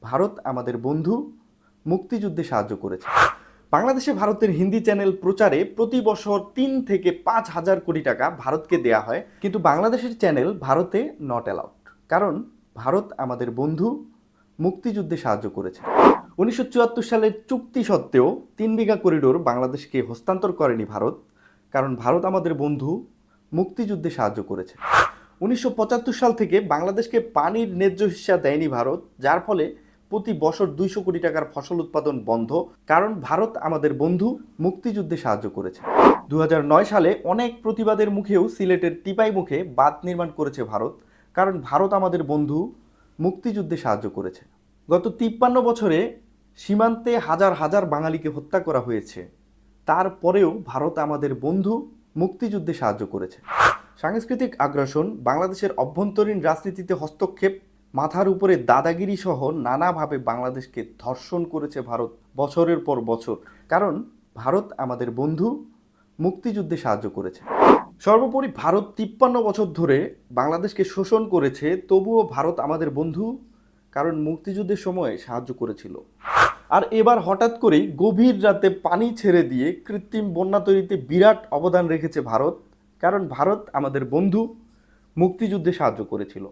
ভারত আমাদের বন্ধু, মুক্তিযুদ্ধে সাহায্য করেছে। বাংলাদেশে ভারতের হিন্দি চ্যানেল প্রচারে প্রতি বছর 3 থেকে 5 হাজার কোটি টাকা ভারতকে দেয়া হয়, কিন্তু বাংলাদেশের চ্যানেল ভারতে নট অ্যালাউড। কারণ ভারত আমাদের বন্ধু, মুক্তিযুদ্ধে সাহায্য করেছে। 1974 সালের চুক্তি সত্ত্বেও 3 বিঘা করিডোর বাংলাদেশকে হস্তান্তর করেনি ভারত, কারণ ভারত আমাদের বন্ধু, মুক্তিযুদ্ধে সাহায্য করেছে। 1975 সাল থেকে বাংলাদেশকে পানির ন্যায্য হিস্যা দেয়নি ভারত, যার ফলে প্রতি বছর 200 কোটি টাকার ফসল উৎপাদন বন্ধ, কারণ ভারত আমাদের বন্ধু, মুক্তিযুদ্ধে সাহায্য করেছে। 2009 সালে অনেক প্রতিবাদের মুখেও সিলেটের টিপাই মুখে বাঁধ নির্মাণ করেছে ভারত, কারণ ভারত আমাদের বন্ধু, মুক্তিযুদ্ধে সাহায্য করেছে। গত 53 বছরে সীমান্তে হাজার হাজার বাঙালিকে হত্যা করা হয়েছে, তারপরেও ভারত আমাদের বন্ধু, মুক্তিযুদ্ধে সাহায্য করেছে। সাংস্কৃতিক আগ্রাসন, বাংলাদেশের অভ্যন্তরীণ রাজনীতিতে হস্তক্ষেপ, মাথার উপরে দাদাগিরি সহ নানাভাবে বাংলাদেশকে ধর্ষণ করেছে ভারত বছরের পর বছর, কারণ ভারত আমাদের বন্ধু, মুক্তিযুদ্ধে সাহায্য করেছে। সর্বোপরি ভারত 53 বছর ধরে বাংলাদেশকে শোষণ করেছে, তবুও ভারত আমাদের বন্ধু, কারণ মুক্তিযুদ্ধের সময় সাহায্য করেছিল। আর এবার হঠাৎ করেই গভীর রাতে পানি ছেড়ে দিয়ে কৃত্রিম বন্যা তৈরিতে বিরাট অবদান রেখেছে ভারত, কারণ ভারত আমাদের বন্ধু, মুক্তিযুদ্ধে সাহায্য করেছিল।